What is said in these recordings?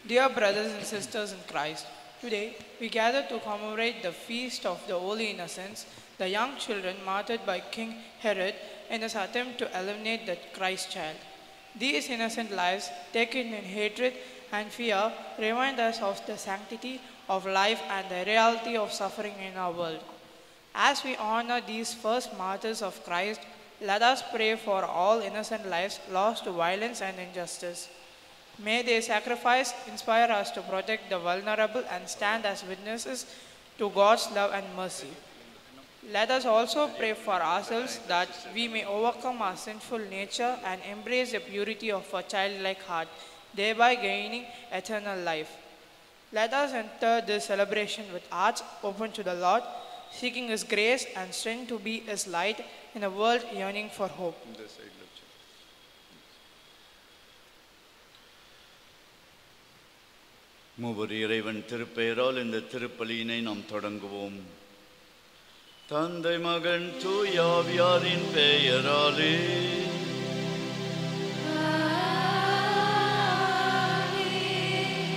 Dear brothers and sisters in Christ, today we gather to commemorate the feast of the Holy Innocents, the young children martyred by King Herod in his attempt to eliminate the Christ child. These innocent lives, taken in hatred and fear, remind us of the sanctity of life and the reality of suffering in our world. As we honor these first martyrs of Christ, let us pray for all innocent lives lost to violence and injustice. May their sacrifice inspire us to protect the vulnerable and stand as witnesses to God's love and mercy. Let us also pray for ourselves that we may overcome our sinful nature and embrace the purity of a childlike heart, thereby gaining eternal life. Let us enter this celebration with hearts open to the Lord, seeking His grace and strength to be His light in a world yearning for hope. மூவர் இறைவன் திருப்பெயரால் இந்த திருப்பலியினை நாம் தொடங்குவோம். தந்தை மகன் தூயாவியாரின் பெயராலே.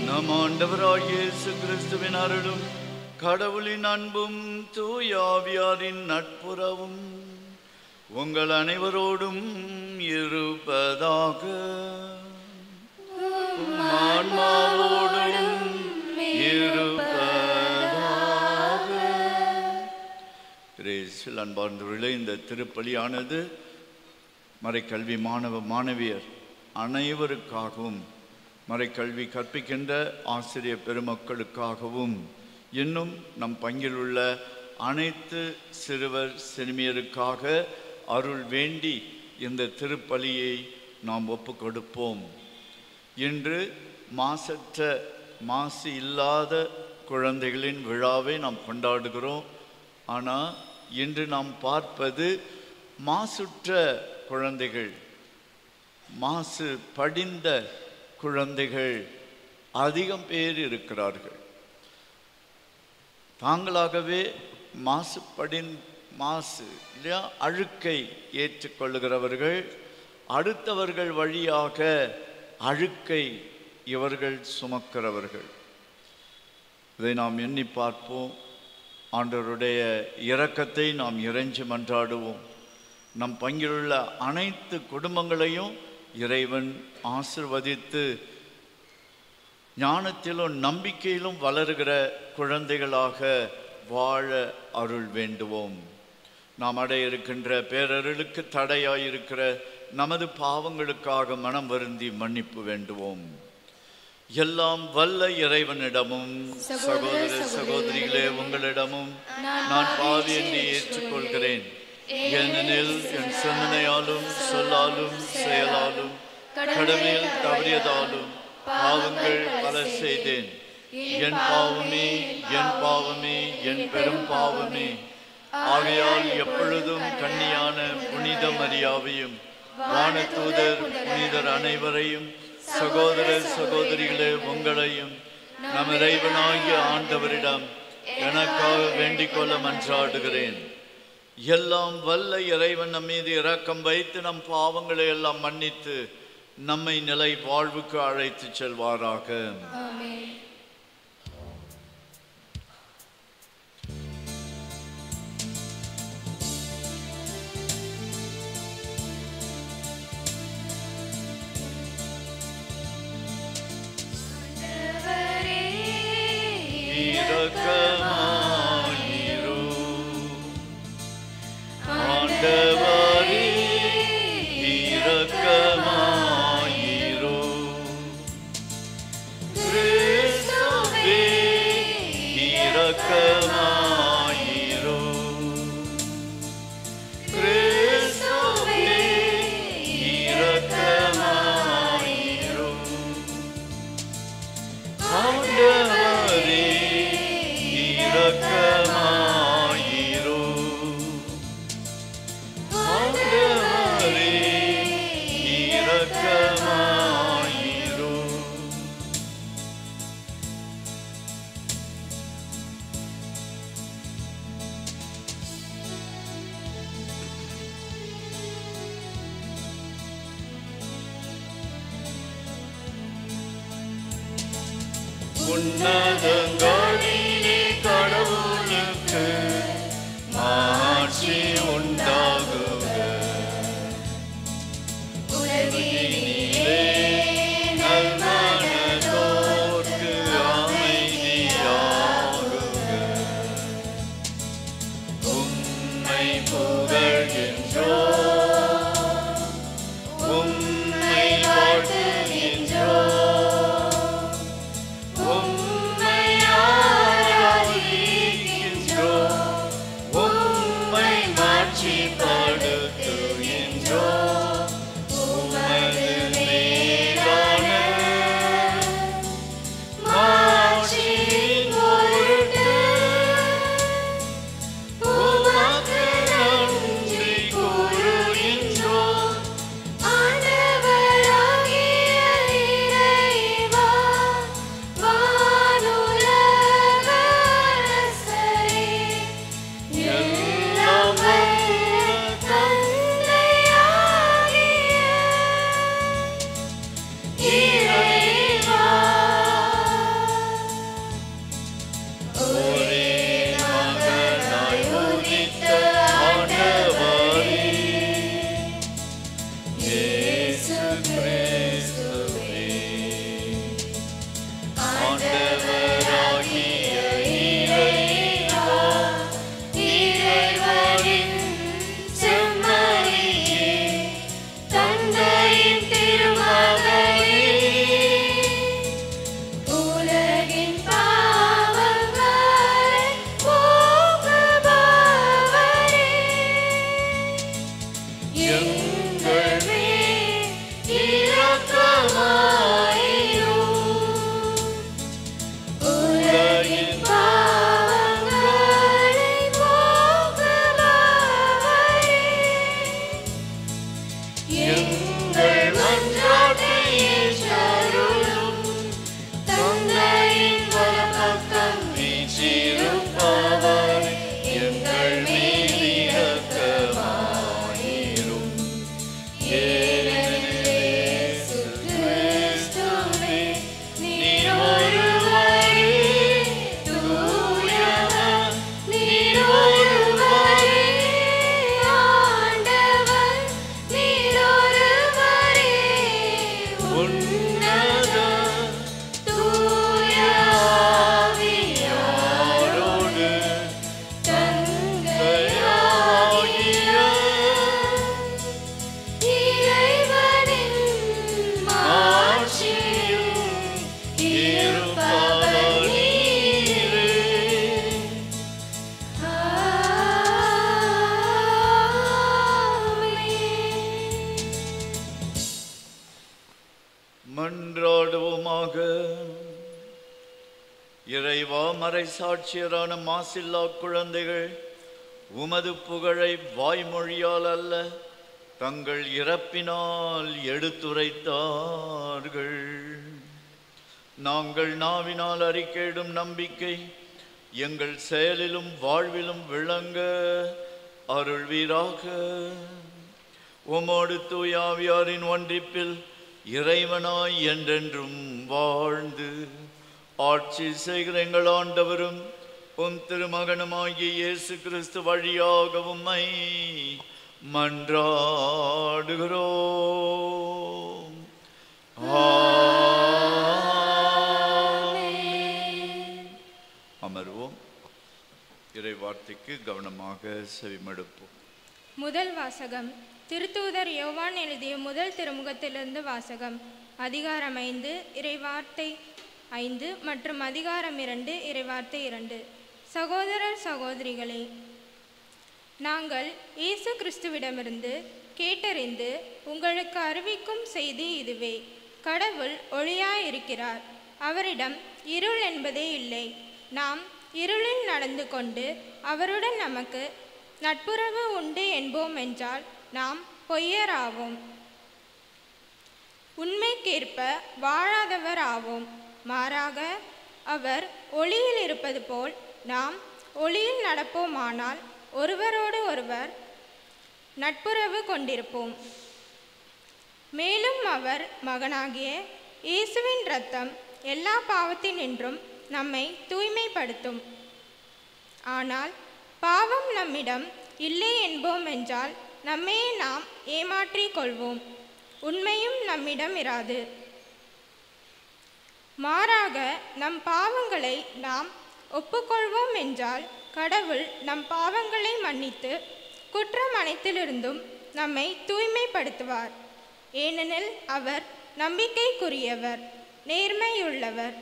நம் ஆண்டவராகிய இயேசு கிறிஸ்துவின் அருளும் கடவுளின் அன்பும் தூயாவியாரின் நட்புறவும் உங்கள் அனைவரோடும் இருப்பதாக. ஆன்மாவோடும் இருப்பதாக. கிறிஸ்துவில் அன்பார்ந்தவர்களே, இந்த திருப்பலியானது மறைக்கல்வி மாணவ மாணவியர் அனைவருக்காகவும், மறைக்கல்வி கற்பிக்கின்ற ஆசிரியர் பெருமக்களுக்காகவும், இன்னும் நம் பங்கில் உள்ள அனைத்து சிறுவர் சிறுமியருக்காக அருள் வேண்டி இந்த திருப்பலியை நாம் ஒப்பு கொடுப்போம். இன்று மாசு இல்லாத குழந்தைகளின் விழாவை நாம் கொண்டாடுகிறோம். ஆனால் இன்று நாம் பார்ப்பது மாசுற்ற குழந்தைகள், மாசு படிந்த குழந்தைகள் அதிகம் பேர் இருக்கிறார்கள். தாங்களாகவே மாசு இல்லையா, அழுக்கை ஏற்றுக்கொள்ளுகிறவர்கள், அடுத்தவர்கள் வழியாக அழுக்கை இவர்கள் சுமக்கிறவர்கள். இதை நாம் எண்ணி பார்ப்போம். ஆண்டவருடைய இரக்கத்தை நாம் இறைஞ்சி மன்றாடுவோம். நம் பங்கிலுள்ள அனைத்து குடும்பங்களையும் இறைவன் ஆசிர்வதித்து ஞானத்திலும் நம்பிக்கையிலும் வளருகிற குழந்தைகளாக வாழ அருள் வேண்டுவோம். நாம் அடைய இருக்கின்ற பேரருளுக்கு தடையாயிருக்கிற நமது பாவங்களுக்காக மனம் வருந்தி மன்னிப்பு வேண்டுவோம். எல்லாம் வல்ல இறைவனிடமும் சகோதர சகோதரிகளே உங்களிடமும் நான் பாவி என்று ஏற்றுக்கொள்கிறேன். ஏனெனில் என் சிந்தனையாலும் சொல்லாலும் செயலாலும் கடமையில் தவறியதாலும் பாவங்கள் பல செய்தேன். என் பாவமே, என் பாவமே, என் பெரும் பாவமே. ஆகையால் எப்பொழுதும் கன்னியான புனித மரியாவையும் வானதூதர் புனிதர் அனைவரையும் சகோதர சகோதரிகளே உங்களையும் நம் இறைவனாகிய ஆண்டவரிடம் எனக்காக வேண்டிக் கொள்ள மன்றாடுகிறேன். எல்லாம் வல்ல இறைவன் நம் மீது இரக்கம் வைத்து நம் பாவங்களை எல்லாம் மன்னித்து நம்மை நிலை வாழ்வுக்கு அழைத்து செல்வாராக. ஆண்டவரே இரக்கமாயிரோ. கிறிஸ்துவே இரக்கமாயிரோ. கிறிஸ்துவே இரக்கமாயிரோ. ஆண்டவரே இரக்கமாயிரோ. ஆண்டவரே இரக்கமாயிரோ. உன்னதங்களிலே கடவுளுக்கு மாட்சி உண்டாகுக. உலகினிலே நல்மனதோர்க்கு அமைதியாகுக. உம்மை புகழ்கின்றோம், உம்மை வாழ்த்துகின்றோம், உம்மை ஆராதிக்கின்றோம், உம்மை மாட்சிப்படுத்துகின்றோம். உமது மேலான மாட்சியின் பொருட்டு உமக்கு நன்றி கூறுகின்றோம். ஆண்டவராகிய இறைவா, வானுலக அரசரே, எல்லாம் வல்ல தந்தையாகிய இறைவா, ஒரே மகனாய் உதித்த ஆண்டவரே, இயேசு கிறிஸ்துவே, ஆண்டவராகிய இறைவா, இறைவனின் செம்மறியே, தந்தையின் திருமகனே, உலகின் பாவங்களை போக்குபவரே, எங்கள் மேல் இரக்கமாயிரும். உலகின் பாவங்களை போக்குபவரே, எங்கள் மன்றாட்டை ஏற்றருளும். தந்தையின் வலப்பக்கம் வீற்றிருப்பவரே, எங்கள் மேல் இரக்கமாயிரும். ஏனெனில் இயேசு கிறிஸ்துவே, நீர் ஒருவரே தூயவர், நீர் ஒருவரே ஆண்டவர், நீர் ஒருவரே உன்னத தூய ஆவியாரோடு தந்தையாகிய இறைவனின் மாட்சியில் இருப்பவர் நீரே. ஆமென். மன்றாடுவோமாக. இறைவா, மறைசாட்சியரான மாசில்லா குழந்தைகள் உமது புகழை வாய்மொழியால் அல்ல, தங்கள் இறப்பினால் எடுத்துரைத்தார்கள். நாங்கள் நாவினால் அறிக்கையிடும் நம்பிக்கை எங்கள் செயலிலும் வாழ்விலும் விளங்க அருள்வீராக. உமோடு தூயாவியாரின் ஒன்றிப்பில் இறைவனாய் என்றென்றும் வாழ்ந்து ஆட்சி செய்கிற எங்கள் ஆண்டவரும் உம் திருமகனுமாகிய இயேசு கிறிஸ்து வழியாக உம்மை மன்றாடுகிறோம். ஆமென். அமர்வோம். இறை வார்த்தைக்கு கவனமாக செவிமடுப்போம். முதல் வாசகம். திருத்தூதர் யோவான் எழுதிய முதல் திருமுகத்திலிருந்து வாசகம். அதிகாரம் 5 இறைவார்த்தை 5 மற்றும் அதிகாரம் 2 இறைவார்த்தை 2. சகோதரர் சகோதரிகளே, நாங்கள் இயேசு கிறிஸ்துவிடமிருந்து கேட்டறிந்து உங்களுக்கு அறிவிக்கும் செய்தி இதுவே: கடவுள் ஒளியாயிருக்கிறார், அவரிடம் இருள் என்பதே இல்லை. நாம் இருளில் நடந்து கொண்டு அவருடன் நமக்கு நட்புறவு உண்டு என்போம் என்றால் நாம் பொய்யராவோம், உண்மைக்கேற்ப வாழாதவர் ஆவோம். மாறாக அவர் ஒளியில் இருப்பது போல் நாம் ஒளியில் நடப்போமானால் ஒருவரோடு ஒருவர் நட்புறவு கொண்டிருப்போம். மேலும் அவர் மகனாகிய இயேசுவின் இரத்தம் எல்லா பாவத்தினின்றும் நம்மை தூய்மைப்படுத்தும். ஆனால் பாவம் நம்மிடம் இல்லை என்போம் என்றால் நம்மையே நாம் ஏமாற்றிக் கொள்வோம், உண்மையும் நம்மிடம் இராது. மாறாக நம் பாவங்களை நாம் ஒப்புக்கொள்வோம் என்றால் கடவுள் நம் பாவங்களை மன்னித்து குற்றம் அனைத்திலிருந்தும் நம்மை தூய்மைப்படுத்துவார். ஏனெனில் அவர் நம்பிக்கைக்குரியவர், நேர்மையுள்ளவர்.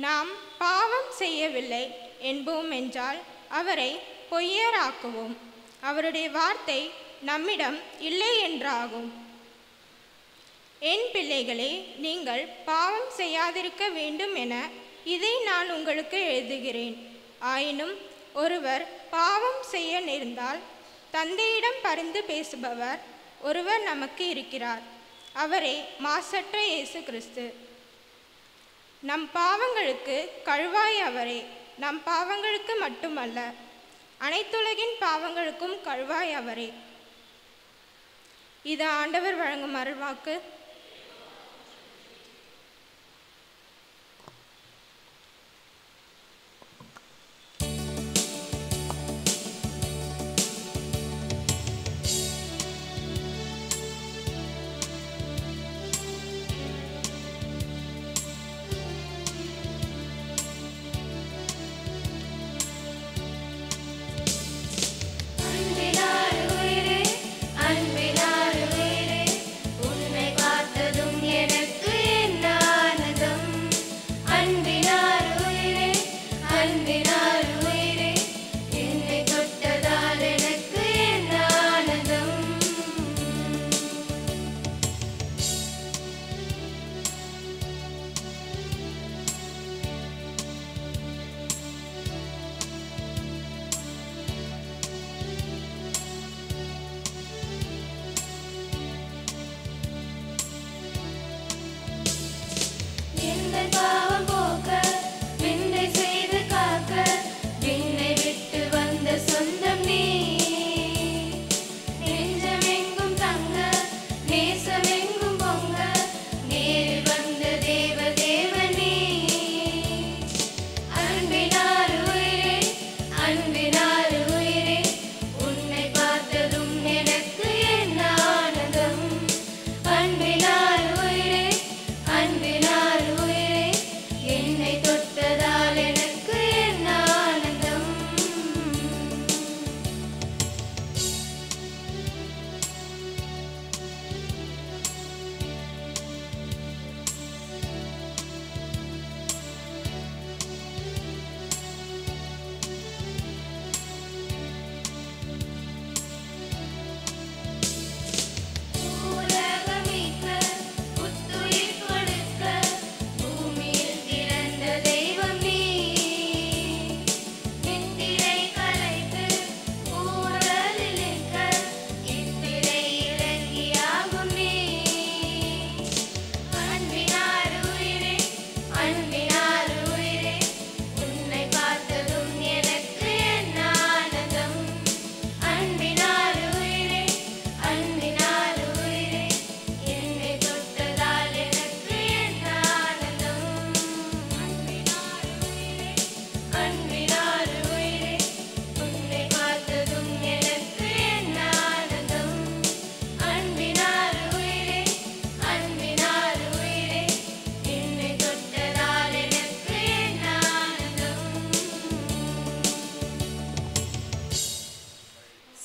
நாம் பாவம் செய்யவில்லை என்போம் என்றால் அவரை பொய்யராக்குவோம், அவருடைய வார்த்தை நம்மிடம் இல்லை என்றாகும். என் பிள்ளைகளே, நீங்கள் பாவம் செய்யாதிருக்க வேண்டும் என இதை நான் உங்களுக்கு எழுதுகிறேன். ஆயினும் ஒருவர் பாவம் செய்ய நேர்ந்தால் தந்தையிடம் பரிந்து பேசுபவர் ஒருவர் நமக்கு இருக்கிறார், அவரே மாசற்ற இயேசு கிறிஸ்து. நம் பாவங்களுக்கு கழுவாய் அவரே, நம் பாவங்களுக்கு மட்டுமல்ல அனைத்துலகின் பாவங்களுக்கும் கழுவாய் அவரே. இது ஆண்டவர் வழங்கும் அருள்வாக்கு.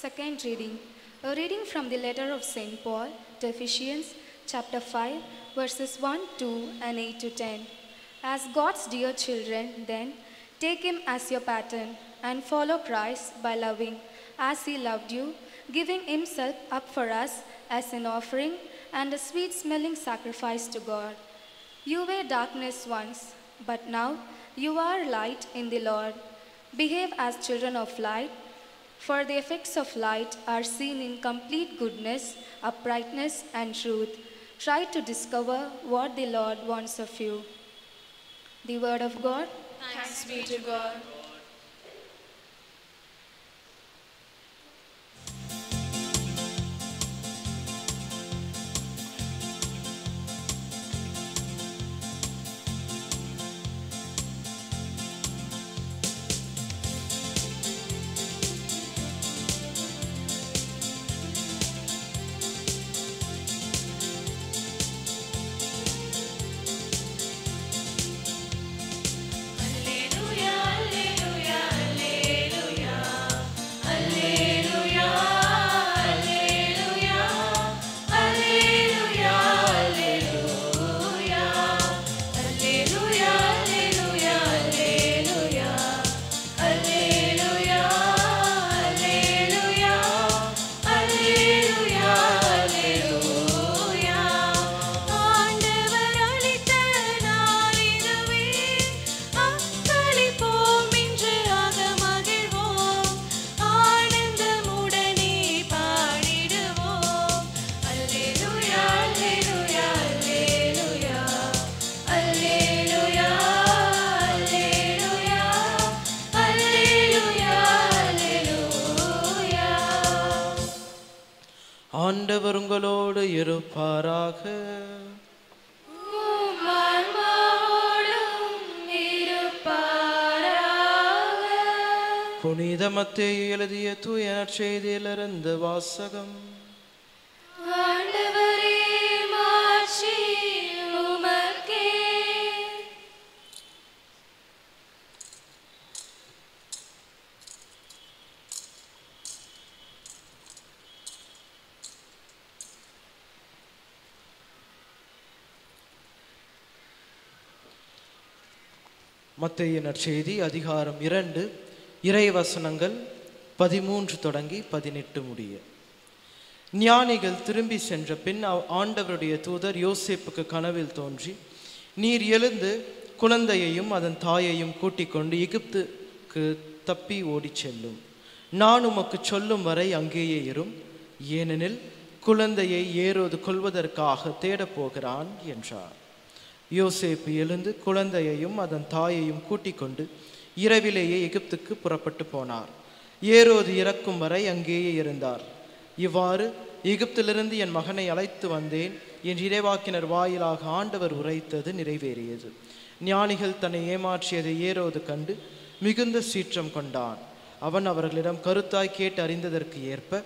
Second reading. A reading from the letter of St. Paul to Ephesians, chapter 5, verses 1, 2, and 8 to 10. As God's dear children, then, take him as your pattern and follow Christ by loving as he loved you, giving himself up for us as an offering and a sweet-smelling sacrifice to God. You were darkness once, but now you are light in the Lord. Behave as children of light, for the effects of light are seen in complete goodness, uprightness, and truth. Try to discover what the Lord wants of you. The word of God. Thanks be to God. ஆண்டவர் உங்களோடு இருப்பாராக. புனித மத்தேயு எழுதிய தூய நற்செய்தியிலிருந்து வாசகம். மத்தேயு நற்செய்தி அதிகாரம் 2 இறைவசனங்கள் 13 தொடங்கி 18 முடிய. ஞானிகள் திரும்பி சென்ற பின் ஆண்டவருடைய தூதர் யோசேப்புக்கு கனவில் தோன்றி, நீர் எழுந்து குழந்தையையும் அதன் தாயையும் கூட்டிக் கொண்டு எகிப்துக்கு தப்பி ஓடிச் செல்லும். நான் உமக்கு சொல்லும் வரை அங்கேயே இரும், ஏனெனில் குழந்தையை ஏரோது கொல்வதற்காக தேடப் போகிறான் என்றார். யோசேப்பு எழுந்து குழந்தையையும் அதன் தாயையும் கூட்டிக் கொண்டு இரவிலேயே எகிப்துக்கு புறப்பட்டு போனார். ஏரோது இறக்கும் வரை அங்கேயே இருந்தார். இவ்வாறு, எகிப்திலிருந்து என் மகனை அழைத்து வந்தேன் என்று இறைவாக்கினர் வாயிலாக ஆண்டவர் உரைத்தது நிறைவேறியது. ஞானிகள் தன்னை ஏமாற்றியதை ஏரோது கண்டு மிகுந்த சீற்றம் கொண்டான். அவன் அவர்களிடம் கருத்தாய் கேட்டு அறிந்ததற்கு ஏற்ப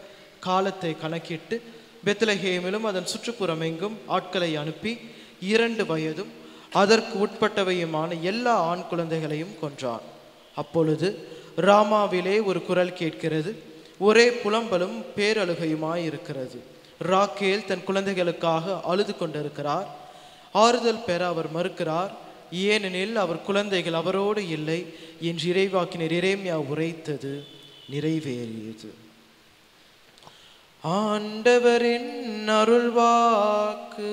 காலத்தை கணக்கிட்டு பெத்லகேமிலும் அதன் சுற்றுப்புறமெங்கும் ஆட்களை அனுப்பி 2 வயதும் அதற்கு உட்பட்டவையுமான எல்லா ஆண் குழந்தைகளையும் கொன்றான். அப்பொழுது ராமாவிலே ஒரு குரல் கேட்கிறது, ஒரே புலம்பலும் பேரழுகையுமாயிருக்கிறது. ராக்கேல் தன் குழந்தைகளுக்காக அழுது கொண்டிருக்கிறார். ஆறுதல் பெற அவர் மறுக்கிறார், ஏனெனில் அவர் குழந்தைகள் அவரோடு இல்லை என்று இறைவாக்கினர் எரேமியா உரைத்தது நிறைவேறியது. ஆண்டவரின் அருள்வாக்கு.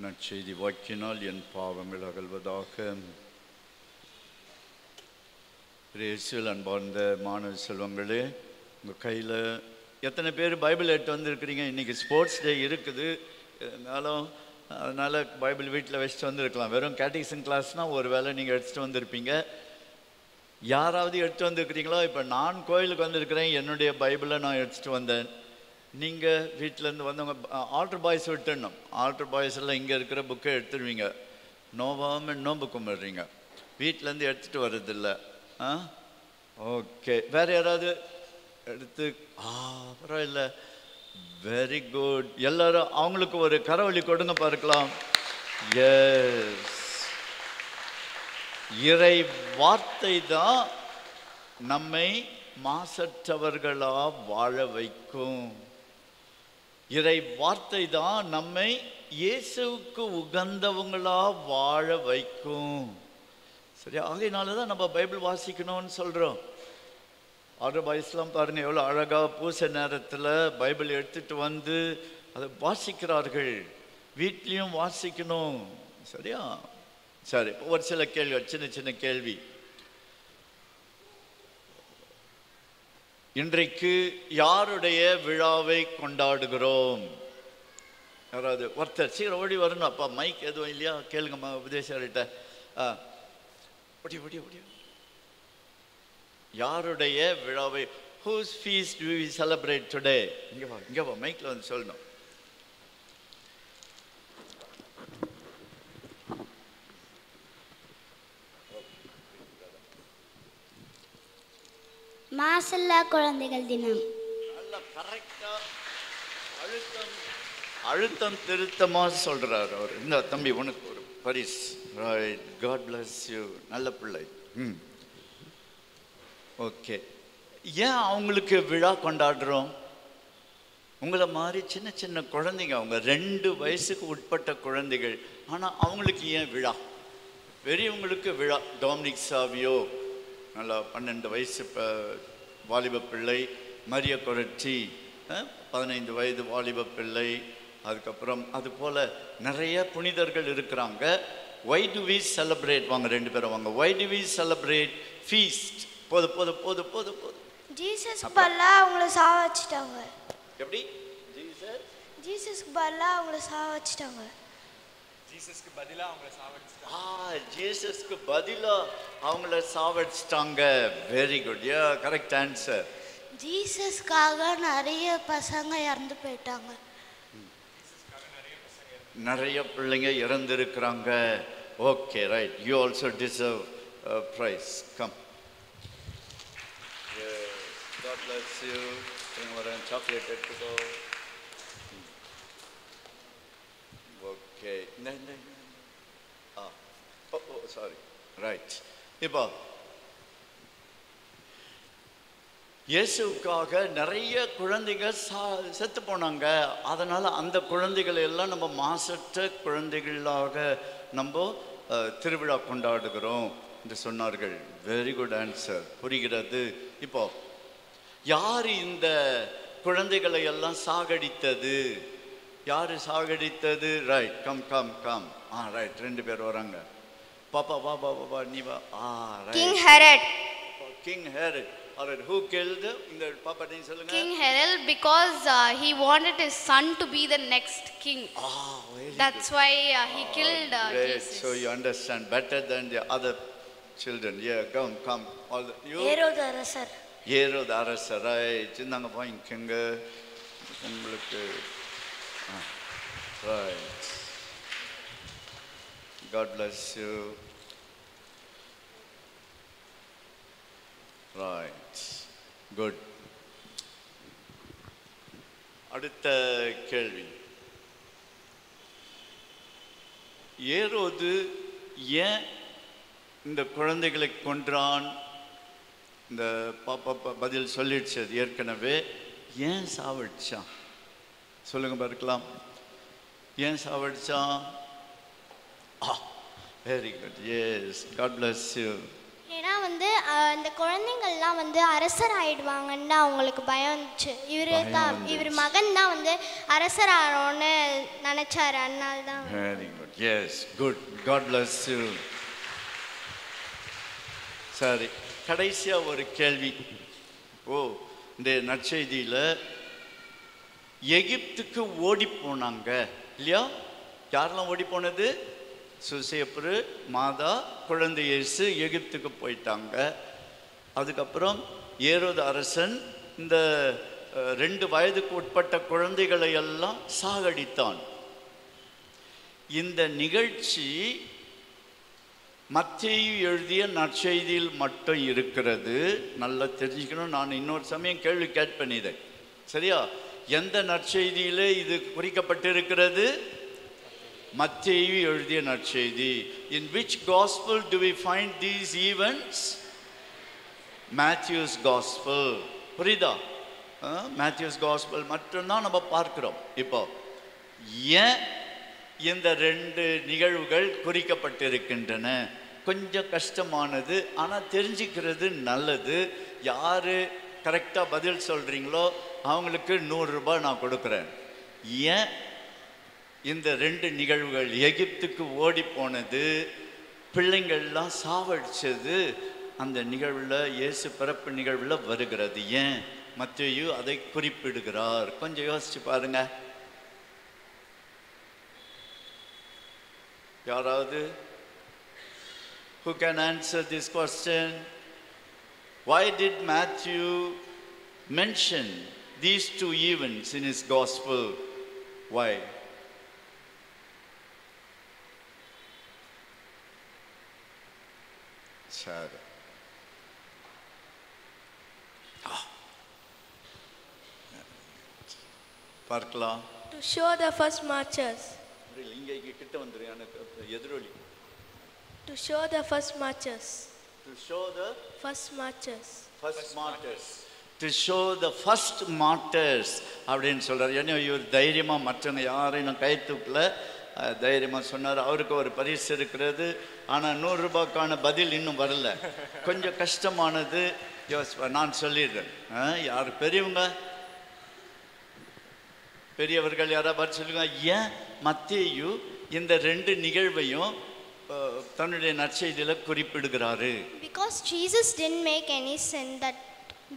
நற்செய்தி வாக்கினால் என் பாவங்கள் அகல்வதாக. இயேசுவில் அன்பார்ந்த மாணவ செல்வங்களே, உங்கள் கையில் எத்தனை பேர் பைபிள் எடுத்து வந்திருக்கிறீங்க? இன்றைக்கி ஸ்போர்ட்ஸ் டே இருக்குது, அதனால் பைபிள் வீட்டில் வச்சுட்டு வந்திருக்கலாம். வெறும் கேட்டகிசன் கிளாஸ்னால் ஒரு வேளை நீங்கள் எடுத்துகிட்டு வந்திருப்பீங்க. யாராவது எடுத்து வந்திருக்கிறீங்களோ? இப்போ நான் கோயிலுக்கு வந்திருக்கிறேன், என்னுடைய பைபிளை நான் எடுத்துகிட்டு வந்தேன். நீங்கள் வீட்டிலேருந்து வந்தவங்க ஆல்டர் பாய்ஸ் விட்டுடணும். ஆல்டர் பாய்ஸ் எல்லாம் இங்கே இருக்கிற புக்கை எடுத்துடுவீங்க, நோவாமல் நோம்பு கும்பிடுறீங்க, வீட்டிலேருந்து எடுத்துகிட்டு வர்றதில்ல. ஓகே, வேறு யாராவது எடுத்து பரவாயில்ல, வெரி குட். எல்லாரும் அவங்களுக்கு ஒரு கரவொலி கொடுங்க பார்க்கலாம். எஸ், இறை வார்த்தை தான் நம்மை மாசற்றவர்களா வாழ வைக்கும். இறை வார்த்தை தான் நம்மை இயேசுவுக்கு உகந்தவங்களா வாழ வைக்கும். சரி, ஆகையினால தான் நம்ம பைபிள் வாசிக்கணும்னு சொல்கிறோம். ஆர்டர் பாய்ஸ்லாம் பாருங்கள் எவ்வளோ அழகாக பூசை நேரத்தில் பைபிள் எடுத்துகிட்டு வந்து அதை வாசிக்கிறார்கள். வீட்லேயும் வாசிக்கணும். சரியா? சரி, ஒரு சில கேள்வி, சின்ன சின்ன கேள்வி. இன்றைக்கு யாருடைய விழாவை கொண்டாடுகிறோம்? யாராவது ஒருத்தர் சீக்கிரம் ஓடி வரணும். அப்பா மைக் எதுவும் இல்லையா? கேளுங்கம்மா உபதேசர்கிட்ட. ஓடி யாருடைய விழாவை, whose feast do we celebrate today? இங்கே வா மைக்கில் வந்து சொல்லணும். மாசல்லா குழந்தைகள் தினம். நல்லா கரெக்டாக அழுத்தம் திருத்தமாக சொல்கிறார் அவர். இந்த தம்பி உனக்கு ஒரு prize. Right, God bless you. நல்ல பிள்ளை. ஓகே, ஏன் அவங்களுக்கு விழா கொண்டாடுறோம்? உங்களை மாதிரி சின்ன சின்ன குழந்தைங்க, அவங்க 2 வயசுக்கு உட்பட்ட குழந்தைகள். ஆனால் அவங்களுக்கு ஏன் விழா? பெரியவங்களுக்கு விழா. டொமினிக் சாவியோ நல்லா 12 வயசு வாலிப பிள்ளை, மரிய கொரட்சி 15 வயது வாலிப பிள்ளை, அதுக்கப்புறம் அது போல் நிறைய புனிதர்கள் இருக்கிறாங்க. Why do we celebrate? வாங்க 2 பேரும் வாங்க. Why do we celebrate feast? போது ஜீசஸ் பல்லா அவங்கள சாவச்சிட்டாங்க. எப்படி? ஜீசஸ்க்கு பல்லா அவங்கள சாவச்சிட்டாங்க. ஜீசஸ்க்கு பதிலா அவங்கள சாவடிச்சிட்டாங்க. ஜீசஸ்க்கு பதிலா அவங்கள சாவடிச்சிட்டாங்க. Very good, yeah correct answer. ஜீசஸ்க்காக நிறைய பசங்க இறந்து போயிட்டாங்க. நிறைய பிள்ளைங்க இறந்திருக்கிறாங்க. Okay right, you also deserve prize. Come, God bless you. ஒரு சாக்லேட் எடுத்துக்கோ. Okay, sorry, right. இப்போ இயேசுக்காக நிறைய குழந்தைங்க செத்து போனாங்க. அதனால் அந்த குழந்தைகளை எல்லாம் நம்ம மாசற்ற குழந்தைகளாக நம்ம திருவிழா கொண்டாடுகிறோம் என்று சொன்னார்கள். வெரி குட் ஆன்சர், புரிகிறது. இப்போ யார் இந்த குழந்தைகளை எல்லாம் சாகடித்தது? யார் சாகடித்தது? Right, come come come. Right, 2 பேர் வராங்க. பாப்பா வா வா வா, நீ வா. King Herod. King Herod. Alright, who killed இந்த பாப்பா நீ சொல்லுங்க. King Herod, because he wanted his son to be the next king. That's why he killed Jesus. So you understand better than the other children. Yeah, come. All you. ஏரோது அரசர். ஏரோது அரசர். Right, இந்தாங்க வாங்கிக்கங்க உங்களுக்கு. Right, God bless you. Right, good. அடுத்த கேள்வி. ஏரோது ஏன் இந்த குழந்தைகளை கொன்றான்? இந்த பாப்பா பதில் சொல்லிடுச்சு ஏற்கனவே. ஏன் சாவடிச்சான் சொல்லுங்க பார்க்கலாம். ஏன் சாவடிச்சான்? Very good, yes, God bless you. ஏன்னா வந்து இந்த குழந்தைங்கள்லாம் வந்து அரசர் ஆயிடுவாங்கன்னு அவங்களுக்கு பயம் இருந்துச்சு. இவர் மகன் தான் வந்து அரசர் ஆகிறோன்னு நினைச்சாரு, அதனால தான். Very good, yes, good, God bless you. சரி, கடைசியா ஒரு கேள்வி. இந்த நற்செய்தியில எகிப்துக்கு ஓடி போனாங்க இல்லையா? யாரெல்லாம் ஓடி போனது? சுசேப்பரு, மாதா, குழந்தை இயேசு எகிப்துக்கு போயிட்டாங்க. அதுக்கப்புறம் ஏரோது அரசன் இந்த 2 வயதுக்கு உட்பட்ட குழந்தைகளை எல்லாம் சாகடித்தான். இந்த நிகழ்ச்சி மத்தேயு எழுதிய நற்செய்தியில் மட்டும் இருக்கிறது. நல்லா தெரிஞ்சுக்கணும். நான் இன்னொரு சமயம் கேள்வி கேட்பேன் இதை, சரியா? எந்த நற்செய்தியிலே இது குறிக்கப்பட்டிருக்கிறது? மத்தேயு எழுதிய நற்செய்தி. In which gospel do we find these events? Matthew's gospel. புரியுதா? Matthew's gospel மட்டும்தான் நம்ம பார்க்கிறோம். இப்போ ஏன் இந்த 2 நிகழ்வுகள் குறிக்கப்பட்டிருக்கின்றன? கொஞ்சம் கஷ்டமானது, ஆனால் தெரிஞ்சுக்கிறது நல்லது. யாரு கரெக்டாக பதில் சொல்றீங்களோ அவங்களுக்கு 100 ரூபாய் நான் கொடுக்குறேன். ஏன் இந்த 2 நிகழ்வுகள், எகிப்துக்கு ஓடி போனது, பிள்ளைங்கள்லாம் சாவடிச்சது, அந்த நிகழ்வில், இயேசு பிறப்பு நிகழ்வில் வருகிறது? ஏன் மத்தேயு அதை குறிப்பிடுகிறார்? கொஞ்சம் யோசிச்சு பாருங்க. யாராவது? Who can answer this question? Why did Matthew mention these 2 events in his gospel? Why? சரி, பார்க்கலாம். To show the first marchers. இங்க கிட்ட வந்துரு, எனக்கு எதிரொலி. To show the first marchers. To show the first marchers. First martyrs. To show the first martyrs அப்படின்னு சொல்றாரு. ஏன்னா இவர் தைரியமா மற்றவங்க யாரையும் நான் கை தூக்கல, தைரியமா சொன்னார். அவருக்கு ஒரு பரிசு இருக்கிறது. ஆனால் 100 ரூபாய்க்கான பதில் இன்னும் வரல. கொஞ்சம் கஷ்டமானது. நான் சொல்லிடுறேன். யார் பெரியவங்க, பெரியவர்கள் யாராவது பதில் சொல்லுங்க. ஏன் மத்தேயு இந்த 2 நிகழ்வையும் தன்னுடைய நற்செய்தியில குறிப்பிடுகிறாரு? Because Jesus didn't make any sin, that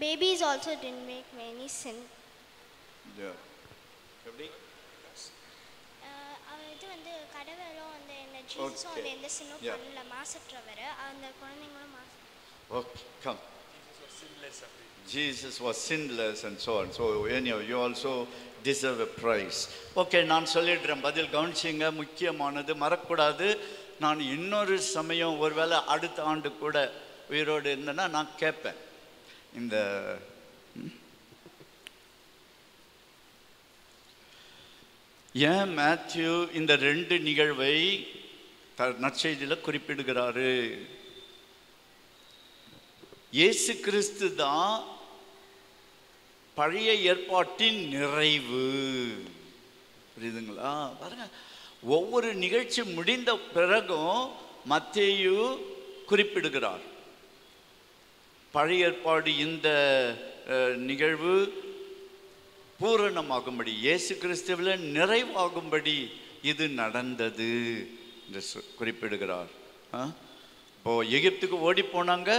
babies also didn't make any sin. எப்படி? இது வந்து கடவுளும் வந்து இந்த ஜீசஸும் வந்து எந்த சின்னும் பண்ணல, மாசற்றவர். அந்த குழந்தைங்களும் Okay, come. Jesus was sinless and so on. So anyhow, you also deserve a prize. Okay, நான் சொல்லிடுறேன், பதில் கவனிச்சிங்க. முக்கியமானது மறக்கக்கூடாது. நான் இன்னொரு சமயம் ஒருவேளை அடுத்த ஆண்டு கூட உயிரோடு இருந்தேன்னா நான் கேட்பேன், இந்த ஏன் மேத்யூ இந்த 2 நிகழ்வை நற்செய்தியில் குறிப்பிடுகிறாரு? இயேசு கிறிஸ்து தான் பழைய ஏற்பாட்டின் நிறைவு. புரியுதுங்களா? பாருங்க, ஒவ்வொரு நிகழ்ச்சி முடிந்த பிறகும் மத்தேயு குறிப்பிடுகிறார், பழைய ஏற்பாடு இந்த நிகழ்வு பூரணமாகும்படி, இயேசு கிறிஸ்துவில் நிறைவாகும்படி இது நடந்தது என்று குறிப்பிடுகிறார். இப்போ எகிப்துக்கு ஓடி போனாங்க,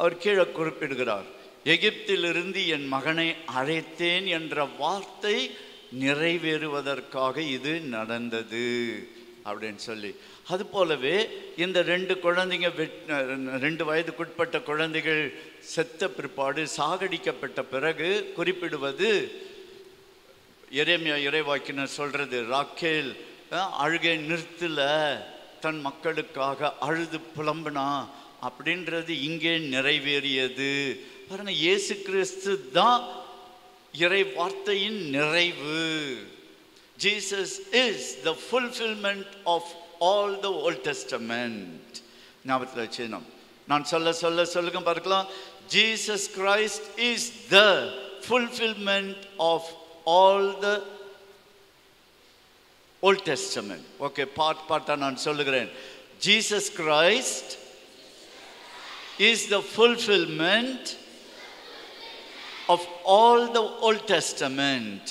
அவர் கீழே குறிப்பிடுகிறார், எகிப்திலிருந்து என் மகனை அழைத்தேன் என்ற வார்த்தை நிறைவேறுவதற்காக இது நடந்தது அப்படின்னு சொல்லி. அது போலவே இந்த 2 குழந்தைங்க 2 வயதுக்குட்பட்ட குழந்தைகள் செத்த பிற்பாடு, சாகடிக்கப்பட்ட பிறகு குறிப்பிடுவது, எரேமியா இறைவாக்கினர் சொல்றது, ராக்கேல் அழுகை நிறுத்தல, தன் மக்களுக்காக அழுது புலம்புனா அப்படின்றது இங்கே நிறைவேறியது. பாருங்க, இயேசு கிறிஸ்து தான் இறை வார்த்தையின் நிறைவு. Jesus is the fulfillment of all the Old Testament. ஞாபகத்தில் வச்சுக்கணும். நான் சொல்லுங்க பார்க்கலாம். Jesus Christ is the fulfillment of all the Old Testament. Okay, பார்ட்டா நான் சொல்லுகிறேன். Jesus Christ is the fulfillment of all the Old Testament.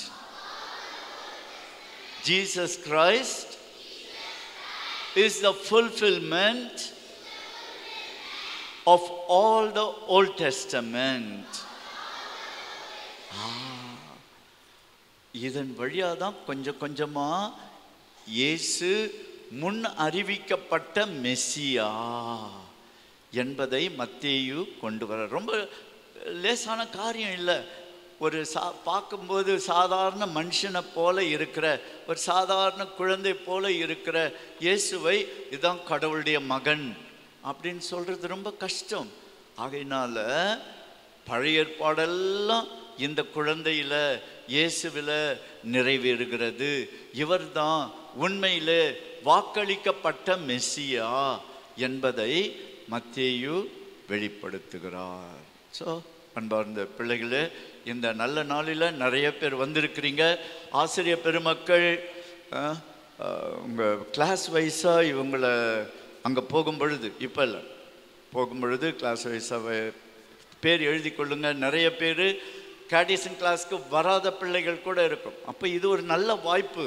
Jesus Christ is the fulfillment of all the Old Testament. இதன் வழியாக தான் கொஞ்சம் கொஞ்சமா இயேசு முன் அறிவிக்கப்பட்ட மெசியா என்பதை மத்தேயு கொண்டு வர. ரொம்ப லேசான காரியம் இல்லை. ஒரு பார்க்கும்போது சாதாரண மனுஷனை போல இருக்கிற, ஒரு சாதாரண குழந்தை போல இருக்கிற இயேசுவை இதுதான் கடவுளுடைய மகன் அப்படின்னு சொல்றது ரொம்ப கஷ்டம். ஆகையினால பழைய ஏற்பாடெல்லாம் இந்த குழந்தையில, இயேசுவில் நிறைவேறுகிறது. இவர் தான் உண்மையிலே வாக்களிக்கப்பட்ட மெசியா என்பதை மத்தேயு வெளிப்படுத்துகிறார். ஸோ அன்பார்ந்த பிள்ளைகளே, இந்த நல்ல நாளில் நிறைய பேர் வந்திருக்கிறீங்க. ஆசிரியர் பெருமக்கள் உங்கள் கிளாஸ் வைஸாக இவங்களை அங்கே போகும்பொழுது, இப்போ இல்லை, போகும்பொழுது கிளாஸ் வைஸாக பேர் எழுதி கொள்ளுங்க. நிறைய பேர் கேடிசன் கிளாஸ்க்கு வராத பிள்ளைகள் கூட இருக்கும். அப்போ இது ஒரு நல்ல வாய்ப்பு,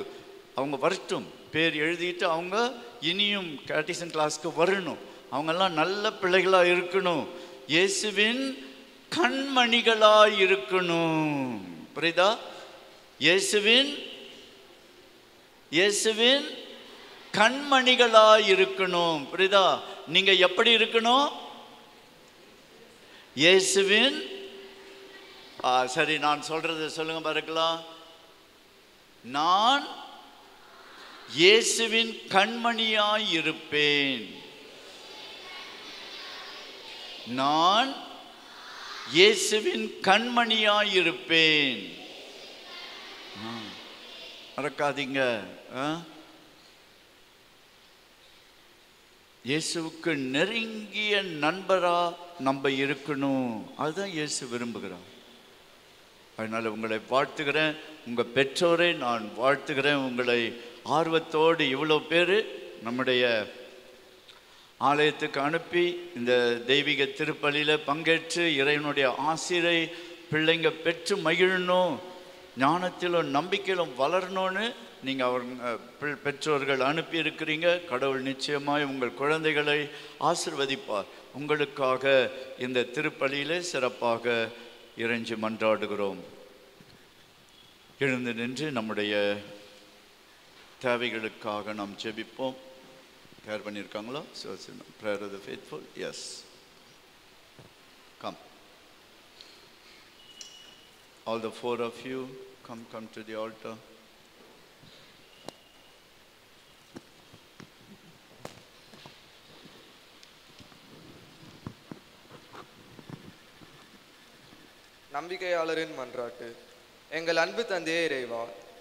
அவங்க வரட்டும், பேர் எழுதிட்டு அவங்க இனியும் கேடிசன் கிளாஸ்க்கு வரணும். அவங்கெல்லாம் நல்ல பிள்ளைகளாக இருக்கணும், இயேசுவின் கண்மணிகளாய் இருக்கணும். புரியுதா? இயேசுவின் கண்மணிகளாய் இருக்கணும். புரியுதா? நீங்க எப்படி இருக்கணும்? இயேசுவின் சரி, நான் சொல்றது சொல்லுங்க பார்க்கலாம். நான் இயேசுவின் கண்மணியாய் இருப்பேன். நான் இயேசுவின் கண்மணியாய் இருப்பேன். மறக்காதீங்க. இயேசுவுக்கு நெருங்கிய நண்பரா நம்ம இருக்கணும். அதுதான் இயேசு விரும்புகிறார். அதனால உங்களை வாழ்த்துகிறேன், உங்க பெற்றோரை நான் வாழ்த்துகிறேன். உங்களை ஆர்வத்தோடு இவ்வளோ பேர் நம்முடைய ஆலயத்துக்கு அனுப்பி இந்த தெய்வீக திருப்பலியில் பங்கேற்று இறைவனுடைய ஆசிரை பிள்ளைங்க பெற்று மகிழணும், ஞானத்திலும் நம்பிக்கையிலும் வளரணும்னு நீங்கள் அவங்க பெற்றோர்கள் அனுப்பி இருக்கிறீங்க. கடவுள் நிச்சயமாய் உங்கள் குழந்தைகளை ஆசிர்வதிப்பார். உங்களுக்காக இந்த திருப்பலியிலே சிறப்பாக இறைஞ்சி மன்றாடுகிறோம். எழுந்து நின்று நம்முடைய தேவைகளுக்காக நாம் ஜெபிப்போம். தயார் பண்ணியிருக்காங்களா? Prayer of the faithful. Yes. Come. All the four of you, come to the altar. நம்பிக்கையாளரின் மன்றாட்டு. எங்கள் அன்பு தந்தையே இறைவா,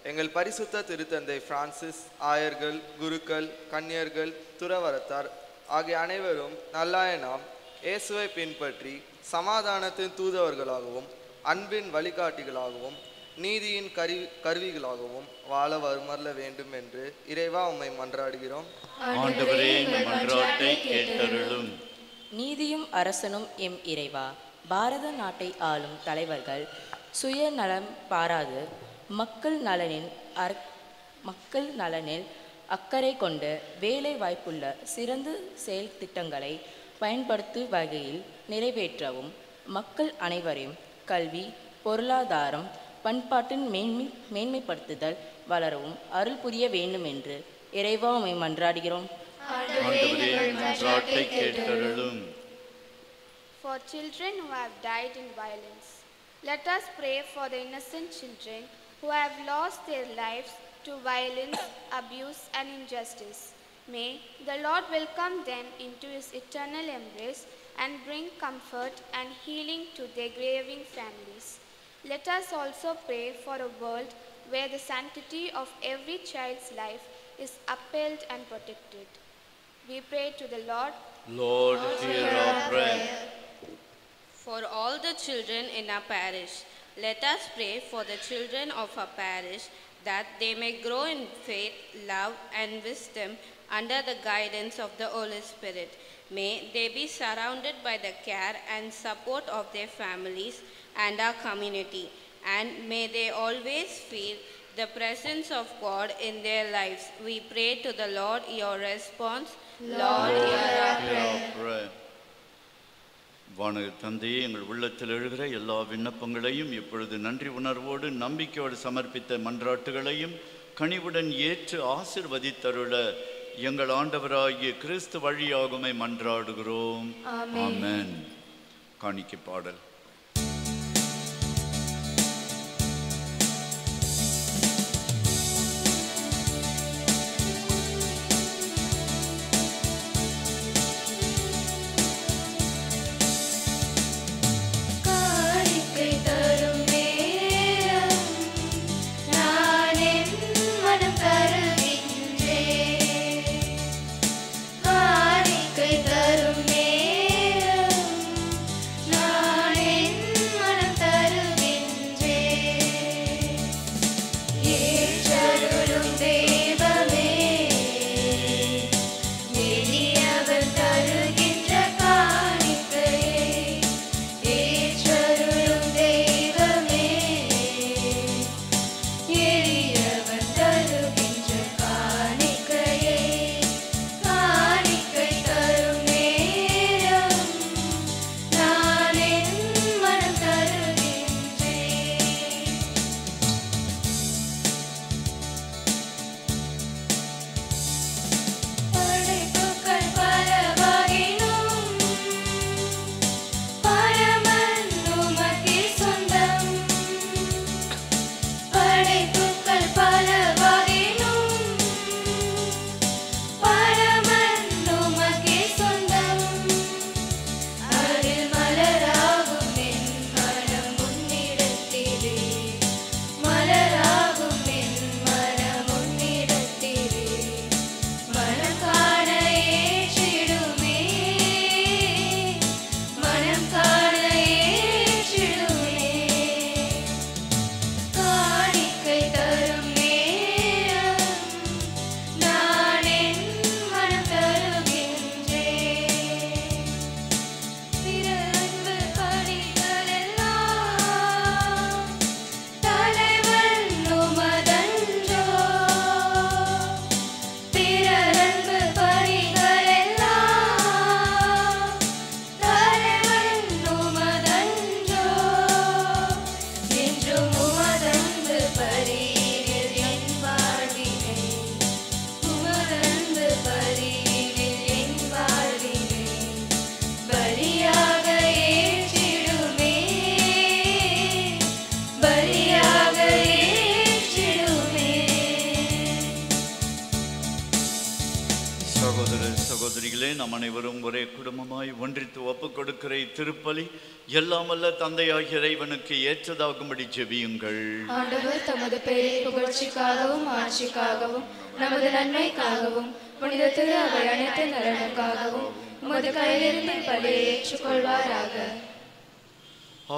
எங்கள் பரிசுத்த திருத்தந்தை பிரான்சிஸ், ஆயர்கள், குருக்கள், கன்னியர்கள், துறவரத்தார் ஆகிய அனைவரும் நல்லாய நாம் இயேசுவை பின்பற்றி சமாதானத்தின் தூதுவர்களாகவும் அன்பின் வழிகாட்டிகளாகவும் நீதியின் கருவிகளாகவும் வாழ வருமல்ல வேண்டும் என்று இறைவா உம்மை மன்றாடுகிறோம். ஆண்டவரே, எங்கள் மன்றாட்டை கேட்டருளும். நீதியும் அரசனும் எம் இறைவா, பாரத நாட்டை ஆளும் தலைவர்கள் சுயநலம் பாராது மக்கள் நலனில் அக்கறை கொண்டு வேலை வாய்ப்புள்ள சிறந்த செயல் திட்டங்களை பயன்படுத்தும் வகையில் நிறைவேற்றவும், மக்கள் அனைவரையும் கல்வி, பொருளாதாரம், பண்பாட்டின் மேன்மைப்படுத்துதல் வளரவும் அருள் புரிய வேண்டும் என்று இறைவா உம்மை மன்றாடுகிறோம். For children who have died in violence, let us pray for the innocent children who have lost their lives to violence, abuse and injustice. May the Lord welcome them into his eternal embrace and bring comfort and healing to their grieving families. Let us also pray for a world where the sanctity of every child's life is upheld and protected. We pray to the Lord. Lord, hear our prayer. For all the children in our parish, let us pray for the children of our parish that they may grow in faith, love and wisdom under the guidance of the Holy Spirit. May they be surrounded by the care and support of their families and our community, and may they always feel the presence of God in their lives. We pray to the Lord. Your response, Lord, hear our prayer. வானக தந்தையே, எங்கள் உள்ளத்தில் எழுகிற எல்லா விண்ணப்பங்களையும் இப்பொழுது நன்றி உணர்வோடு நம்பிக்கையோடு சமர்ப்பித்த மன்றாட்டுகளையும் கனிவுடன் ஏற்று ஆசீர்வதித்தருள எங்கள் ஆண்டவராகிய கிறிஸ்து வழியாகுமை மன்றாடுகிறோம். ஆமென். காணிக்கை பாடல். நானே நம் அனைவரும் ஒரே குடும்பமாய் ஒன்றித்து ஒப்புக் கொடுக்கிற திருப்பலி எல்லாம் வல்ல தந்தையாகிய இறைவனுக்கு ஏற்றதாகும்படி ஜெபியுங்கள். ஆண்டவர் தமது பெயரை புகழ்ச்சிக்காகவும் ஆட்சிக்காகவும் நமது நன்மைக்காகவும் புனித திரு அவை அனைத்து நலனுக்காகவும் உமது கையிலிருந்து பலியை ஏற்றுக்கொள்வாராக.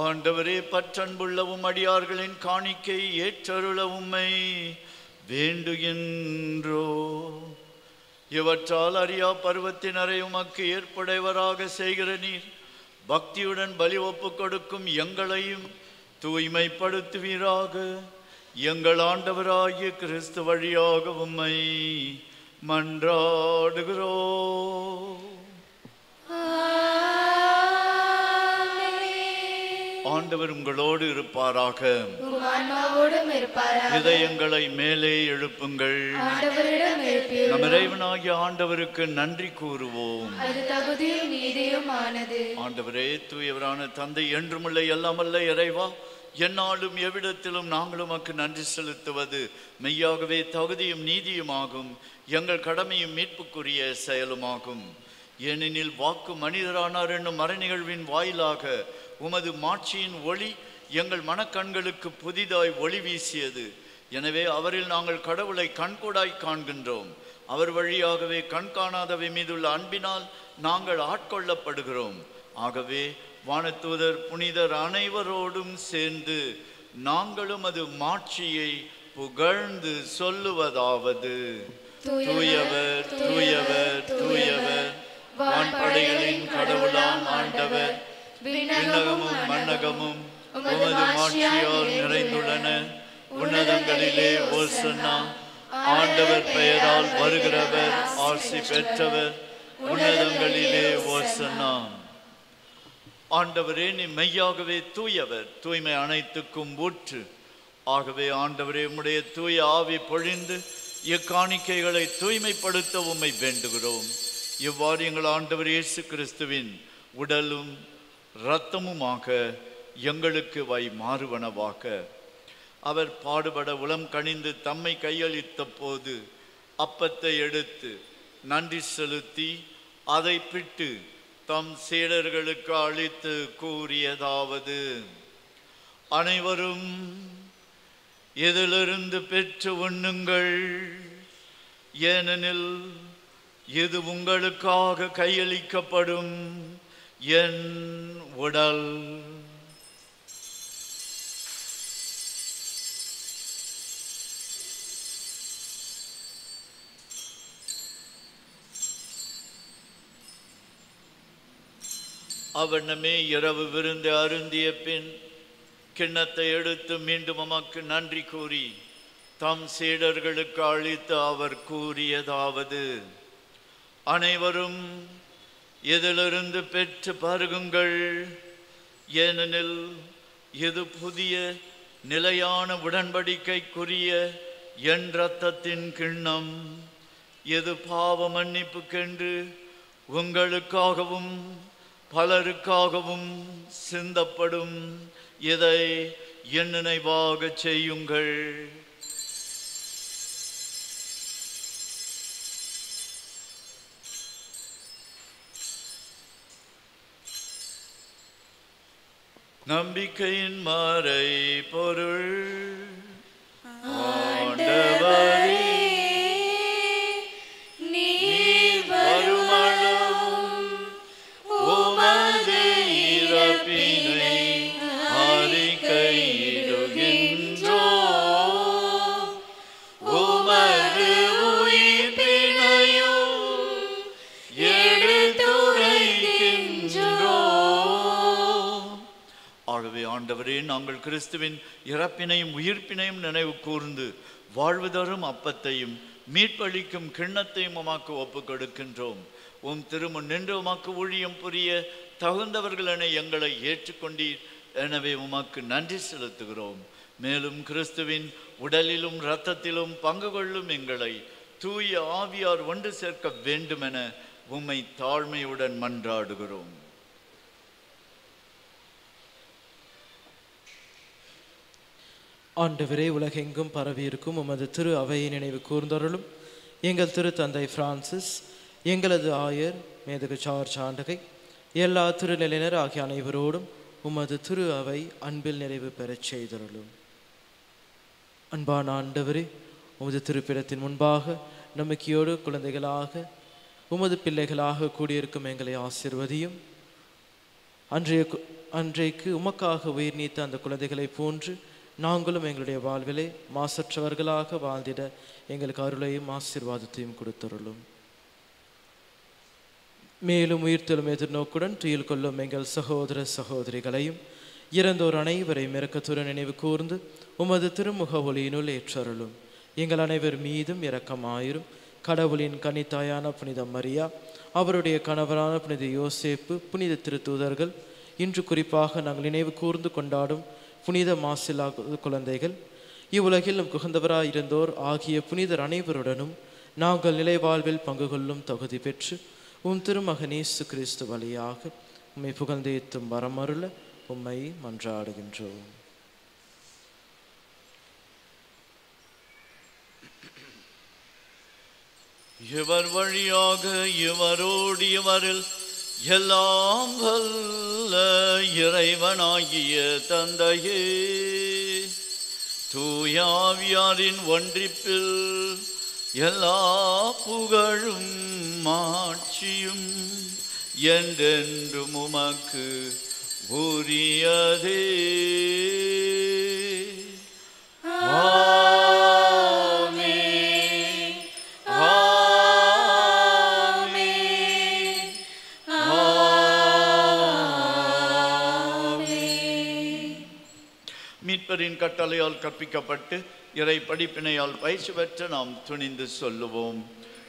ஆண்டவரே, பற்றன்புள்ளவும் அடியார்களின் காணிக்கை ஏற்றருள உம்மை வேண்டுகின்றோ. இவற்றால் அறியா பருவத்தினரை உமக்கு ஏற்புடையவராக செய்கிற நீர் பக்தியுடன் பலி ஒப்புக் கொடுக்கும் எங்களையும் தூய்மைப்படுத்துவீராக. எங்கள் ஆண்டவராகிய கிறிஸ்து வழியாக உம்மை மன்றாடுகிறோம். ஆண்டவர் உங்களோடு இருப்பாராக. இதயங்களை மேலே எழுப்புங்கள். நம் இறைவனாகிய ஆண்டவருக்கு நன்றி கூறுவோம். ஆண்டவரே, தூயவரான தந்தை, என்றுமுள்ள எல்லாமல்ல இறைவா, எந்நாளும் எவ்விடத்திலும் நாங்கள் உமக்கு நன்றி செலுத்துவது மெய்யாகவே தகுதியும் நீதியுமாகும், எங்கள் கடமையும் மீட்புக்குரிய செயலுமாகும். ஏனெனில் வாக்கு மனிதரானார் என்னும் மறைநிகழ்வின் வாயிலாக உமது மாட்சியின் ஒளி எங்கள் மனக்கண்களுக்கு புதிதாய் ஒளி வீசியது. எனவே அவரில் நாங்கள் கடவுளை கண்கூடாய் காண்கின்றோம். அவர் வழியாகவே கண்காணாதவை மீதுள்ள அன்பினால் நாங்கள் ஆட்கொள்ளப்படுகிறோம். ஆகவே வானதூதர் புனிதர் அனைவரோடும் சேர்ந்து நாங்களும் அது மாட்சியை புகழ்ந்து சொல்லுவதாவது: தூயவர் தூயவர் தூயவர், வான்படைகளின் கடவுளாம் ஆண்டவர், விண்ணகமும் மண்ணகமும் உமது மாட்சியால் நிறைந்துள்ளன. உன்னதங்களிலே ஓசன்னா. ஆண்டவர் பெயரால் வருகிறவர் ஆசி பெற்றவர். உன்னதங்களிலே ஓசன்னா. ஆண்டவரே, நீ மெய்யாகவே தூயவர், தூய்மை அனைத்துக்கும் ஊற்று. ஆகவே ஆண்டவரே, உம்முடைய தூய ஆவி பொழிந்து இக்காணிக்கைகளை தூய்மைப்படுத்த உம்மை வேண்டுகிறோம். இவ்வாறு எங்கள் ஆண்டவர் இயேசு கிறிஸ்துவின் உடலும் இரத்தமுமாக எங்களுக்கு மாறுவனவாக. அவர் பாடுபட உளம் கனிந்து தம்மை கையளித்த போது அப்பத்தை எடுத்து நன்றி செலுத்தி அதை பிட்டு தம் சீடர்களுக்கு அளித்து கூறியதாவது: அனைவரும் இதிலிருந்து பெற்று உண்ணுங்கள், ஏனெனில் இது உங்களுக்காக கையளிக்கப்படும் என் உடல். அவனமே இரவு விருந்து அருந்திய பின் கிண்ணத்தை எடுத்து மீண்டும் உமக்கு நன்றி கூறி தம் சீடர்களுக்கு அளித்து அவர் கூறியதாவது: அனைவரும் இதிலிருந்து பெற்று பருகுங்கள், ஏனெனில் இது புதிய நிலையான உடன்படிக்கைக்குரிய என் இரத்தத்தின் கிண்ணம். இது பாவ மன்னிப்புக்கென்று உங்களுக்காகவும் பலருக்காகவும் சிந்தப்படும். இதை என் நினைவாக செய்யுங்கள். நம்பிக்கையின் மறை பொருள். ஆண்டவரே, நீர் வருமளவும் உமது இறப்பினை அறிக்கையிடுகின்றோம், உமது உயிர்ப்பினையும் எடுத்துரைக்கின்றோம். ஆகவே ஆண்டவரே, நாங்கள் கிறிஸ்துவின் இறப்பினையும் உயிர்ப்பினையும் நினைவு கூர்ந்து வாழ்வு தரும் அப்பத்தையும் மீட்பளிக்கும் கிண்ணத்தையும் உமக்கு ஒப்புக் கொடுக்கின்றோம். உம் திருமுன் நின்று உமக்கு ஊழியம் புரிய தகுந்தவர்கள் என எங்களை ஏற்றுக்கொண்டீர். எனவே உமக்கு நன்றி செலுத்துகிறோம். மேலும் கிறிஸ்துவின் உடலிலும் இரத்தத்திலும் பங்கு கொள்ளும் எங்களை தூய ஆவியார் ஒன்று சேர்க்க வேண்டுமென உம்மை தாழ்மையுடன் மன்றாடுகிறோம். ஆண்டவரே, உலகெங்கும் பரவியிருக்கும் உமது திரு அவையை நினைவு கூர்ந்தருளும். எங்கள் திரு தந்தை பிரான்சிஸ், எங்களது ஆயர் மேதகு சார்ஜ் ஆண்டகை எல்லா திருநிலையினர் ஆகிய அனைவரோடும் உமது திரு அவை அன்பில் நிறைவு பெறச் செய்தருளும். அன்பான ஆண்டவரே, உமது திருப்பிடத்தின் முன்பாக நம்பிக்கையோடு குழந்தைகளாக உமது பிள்ளைகளாக கூடியிருக்கும் எங்களை ஆசிர்வதியும். அன்றைக்கு உமக்காக உயிர் நீத்த அந்த குழந்தைகளை போன்று நாங்களும் எங்களுடைய வாழ்விலே மாசற்றவர்களாக வாழ்ந்திட எங்களுக்கு அருளையும் ஆசீர்வாதத்தையும் கொடுத்தருளும். மேலும் உயிர்த்தெழும் எதிர்நோக்குடன் துயில் கொள்ளும் எங்கள் சகோதர சகோதரிகளையும் இறந்தோர் அனைவரையும் இரக்கத்துடன் நினைவு கூர்ந்து உமது திருமுக ஒளியினுள் ஏற்றருளும். எங்கள் அனைவர் மீதும் இரக்கமாயிரும். கடவுளின் கன்னித்தாயான புனித மரியா, அவருடைய கணவரான புனித யோசேப்பு, புனித திருத்தூதர்கள், இன்று குறிப்பாக நாங்கள் நினைவு கூர்ந்து கொண்டாடும் புனித மாசிலா குழந்தைகள், இவ்வுலகில் நம் குகந்தவராய் இருந்தோர் ஆகிய புனிதர் அனைவருடனும் நாங்கள் நிலை வாழ்வில் பங்கு கொள்ளும் தகுதி பெற்று உம் திருமகன் இயேசு கிறிஸ்து வழியாக உம்மை புகழ்ந்தேத்தும் வரமருள உம்மை மன்றாடுகின்றோம். இவர் வழியாக இவரோடு இவரில் எல்லாம் வல்ல இறைவனாகிய தந்தையே, தூயாவியாரின் ஒன்றிப்பில் எல்லா புகழும் மாட்சியும் என்றென்றும் உமக்கு உரியதே. ஆமென். ஆமென். ஆமென். மீட்பரின் கட்டளையால் கற்பிக்கப்பட்டு இறை படிப்பினையால் பயிற்சி பெற்று நாம் துணிந்து சொல்லுவோம்.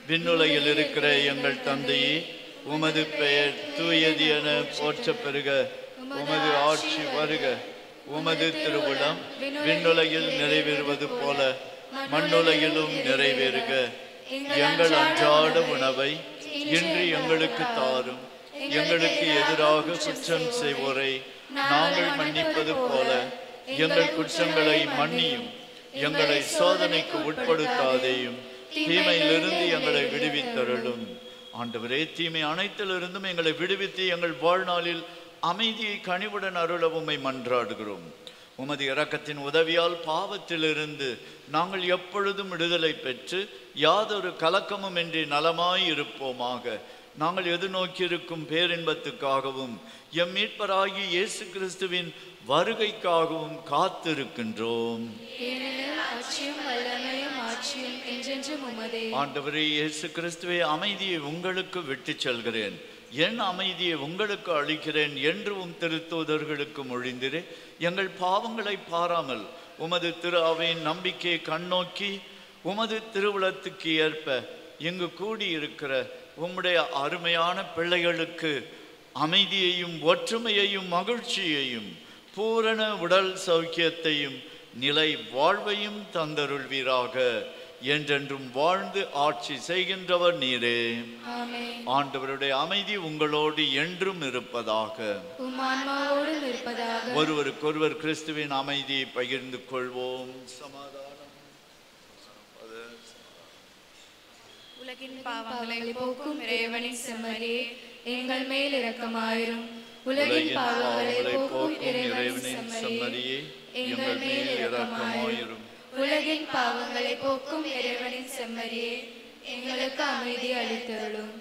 விண்ணுலகில் இருக்கிற எங்கள் தந்தையே, உமது பெயர் தூயது என போற்ற பெறுக. உமது ஆட்சி வருக. உமது திருவுளம் விண்ணுலகில் நிறைவேறுவது போல மண்ணுலகிலும் நிறைவேறுக. எங்கள் அன்றாட உணவை இன்று எங்களுக்கு தாரும். எங்களுக்கு எதிராக குற்றம் செய்வோரை நாங்கள் மன்னிப்பது போல எங்கள் குற்றங்களை மன்னியும். எங்களை சோதனைக்கு உட்படுத்தாதேயும், தீமையிலிருந்து எங்களை விடுவித்தருளும். ஆண்டவரே, தீமை அனைத்திலிருந்தும் எங்களை விடுவித்து எங்கள் வாழ்நாளில் அமைதியை கனிவுடன் அருள உம்மை மன்றாடுகிறோம். உமது இரக்கத்தின் உதவியால் பாவத்திலிருந்து நாங்கள் எப்பொழுதும் விடுதலை பெற்று யாதொரு கலக்கமும் இன்றி நலமாய் இருப்போமாக. நாங்கள் எதிர்நோக்கியிருக்கும் பேரின்பத்துக்காகவும் எம் மீட்பராகி இயேசு கிறிஸ்துவின் வருகைக்காகவும் காத்திருக்கின்றோம். ஆண்டவரே இயேசு கிறிஸ்துவே, அமைதியை உங்களுக்கு விட்டு செல்கிறேன், என் அமைதியை உங்களுக்கு அளிக்கிறேன் என்று திருத்தூதர்களுக்கு மொழிந்திரே. எங்கள் பாவங்களை பாராமல் உமது திரு அவையின் நம்பிக்கையை கண்ணோக்கி உமது திருவுளத்துக்கு ஏற்ப இங்கு கூடியிருக்கிற உம்முடைய அருமையான பிள்ளைகளுக்கு அமைதியையும் ஒற்றுமையையும் மகிழ்ச்சியையும் பூரண உடல் சௌக்கியத்தையும் நிலை வாழ்வையும் தந்தருள்வீராக. என்றென்றும் வாழ்ந்து ஆட்சி செய்கின்றவர் நீரே. ஆண்டவருடைய அமைதி உங்களோடு என்றும் இருப்பதாக. ஒருவருக்கொருவர் கிறிஸ்துவின் அமைதியை பகிர்ந்து கொள்வோம். சமாதானம். உலகின் பாவங்களை போக்கும் இறைவனின் செம்மறியே, எங்கள் மேல் இரக்கமாயிரும். உலகின் பாவங்களை போக்கும் இறைவனின் செம்மறியே, எங்கள் மேல் இரக்கமாயிரும். உலகின் பாவங்களை போக்கும் இறைவனின் செம்மறியே, எங்களுக்கு அமைதி அளித்தருளும்.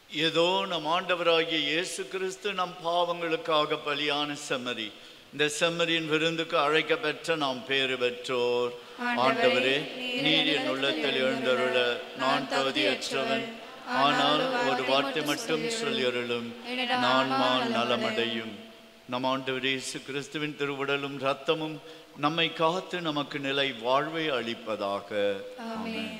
ஏதோ நம் ஆண்டவராகிய இயேசு கிறிஸ்து நம் பாவங்களுக்காக பலியான செம்மறி. இந்த செம்மறியின் விருந்துக்கு அழைக்க பெற்ற நாம் பேறு பெற்றோர். ஆண்டவரே, நீர் என் உள்ளத்தில் எழுந்தருள நான் தகுதியற்றவன். ஆனால் ஒரு வார்த்தை மட்டும் சொல்லியருளும், நான் நலமடையும். நம் ஆண்டவர் இயேசு கிறிஸ்துவின் திருவுடலும் இரத்தமும் நம்மை காத்து நமக்கு நிலை வாழ்வை அளிப்பதாக. ஆமென்.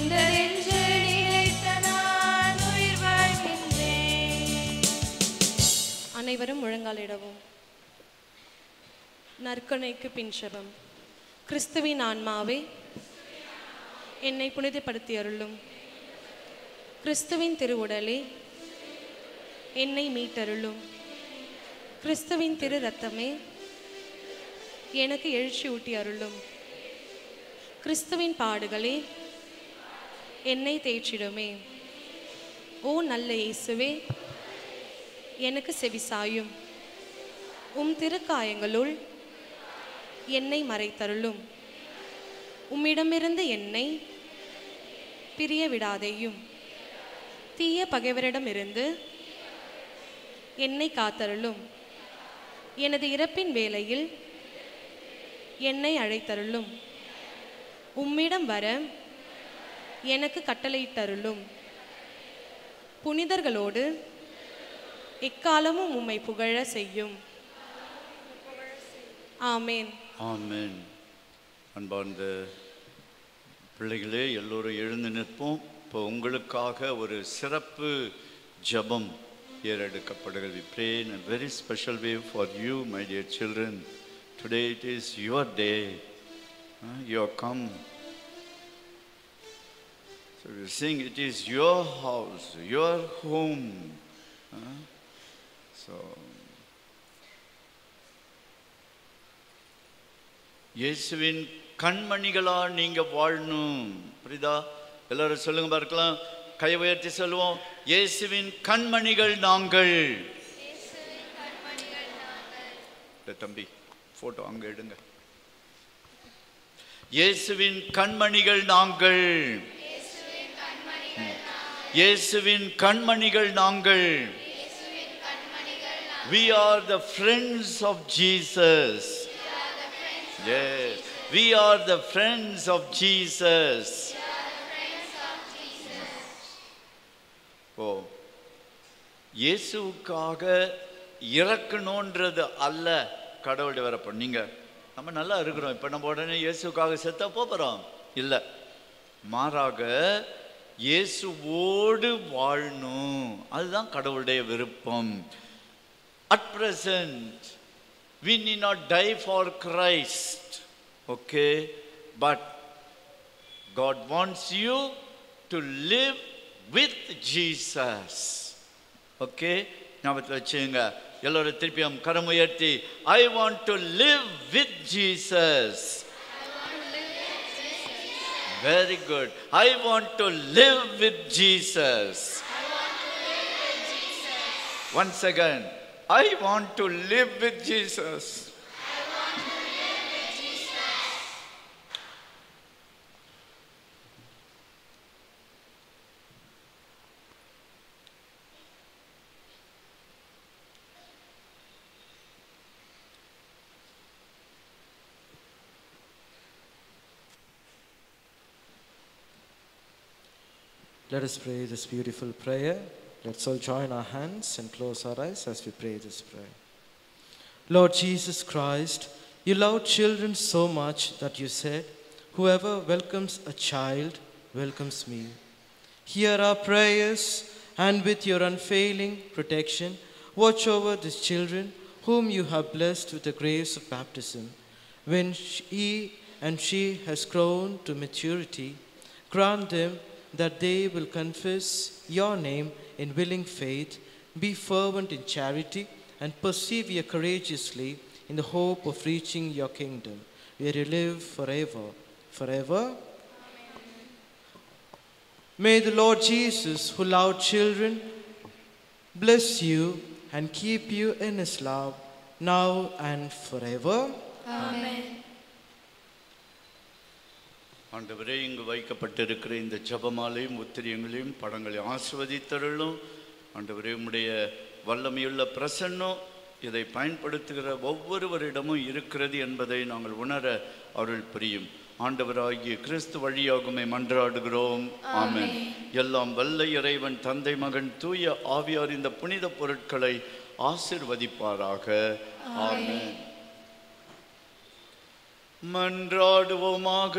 முடிந்ததென்று நினைத்த நான் உயிர் வாழ்கின்றேன். அனைவரும் முழங்காலிடவும். நற்கருணைக்கு பின் ஜெபம். கிறிஸ்துவின் ஆன்மாவே என்னை புனிதப்படுத்தி அருளும். கிறிஸ்துவின் திருவுடலே என்னை மீட்டருளும். கிறிஸ்துவின் திரு இரத்தமே எனக்கு எழுச்சி ஊட்டி அருளும். கிறிஸ்துவின் பாடுகளே என்னை தேற்றிடுமே. ஓ நல்ல இயேசுவே, எனக்கு செவிசாயும். உம் திருக்காயங்களுள் என்னை மறைத்தருளும். உம்மிடமிருந்து என்னை பிரிய விடாதேயும். தீய பகைவரிடமிருந்து என்னை காத்தருளும். எனது இறப்பின் வேளையில் என்னை அழைத்தருளும். உம்மிடம் வர எனக்கு கட்டளையிட்டருளும். புனிதர்களோடு எக்காலமும் உம்மை புகழ செய்யும். ஆமேன். ஆமென். அன்பார்ந்த பிள்ளைகளே, எல்லோரும் எழுந்து நிற்போம். இப்போ உங்களுக்காக ஒரு சிறப்பு ஜெபம் ஏறெடுக்கப்படுகிறது. We pray in a very special way for you, my dear children. Today it is your day. You have come. So we sing, it is your house, your home. So இயேசுவின் கண்மணிகளா நீங்க வாழணும். புரியுதா? எல்லாரும் சொல்லுங்க பார்க்கலாம். கை உயர்த்தி சொல்லுவோம். இயேசுவின் கண்மணிகள் நாங்கள். தம்பி போட்டோ அங்க எடுங்க. இயேசுவின் கண்மணிகள் நாங்கள். இயேசுவின் கண்மணிகள் நாங்கள். We are the friends of Jesus. Yes, we are the friends of Jesus. ஓ, இயேசுவுக்காக இறக்கணுன்றது அல்ல கடவுளுடைய வரப்போ. நீங்க நம்ம நல்லா இருக்கிறோம், இப்போ நம்ம உடனே இயேசுக்காக செத்தா போகிறோம் இல்லை. மாறாக இயேசுவோடு வாழணும், அதுதான் கடவுளுடைய விருப்பம். At present we need not die for Christ, okay, but God wants you to live with Jesus, okay. ஞாபகத்தில் வச்சுங்க. எல்லோரும் திருப்பியும் கரம் உயர்த்தி, I want to live with Jesus. Very good. I want to live with Jesus. Once again, I want to live with Jesus. Let us pray this beautiful prayer. Let's all join our hands and close our eyes as we pray this prayer. Lord Jesus Christ, you love children so much that you said, whoever welcomes a child welcomes me. Hear our prayers, and with your unfailing protection, watch over these children whom you have blessed with the grace of baptism. When he and she has grown to maturity, grant them that they will confess your name in willing faith, be fervent in charity, and persevere courageously in the hope of reaching your kingdom, where you live forever. Forever. Amen. May the Lord Jesus, who loved children, bless you and keep you in his love, now and forever. Amen. ஆண்டவரே, இங்கு வைக்கப்பட்டிருக்கிற இந்த ஜெபமாலையும் உத்திரியங்களையும் படங்களையும் ஆசீர்வதித்தருளும். ஆண்டவரே, உம்முடைய வல்லமையுள்ள பிரசன்னம் இதை பயன்படுத்துகிற ஒவ்வொருவரிடமும் இருக்கிறது என்பதை நாங்கள் உணர அருள் புரியும். ஆண்டவராகிய கிறிஸ்து வழியாகுமே மன்றாடுகிறோம். ஆமென். எல்லாம் வல்ல இறைவன் தந்தை மகன் தூய ஆவியார் இந்த புனித பொருட்களை ஆசீர்வதிப்பாராக. ஆமென். மன்றாடுவோமாக.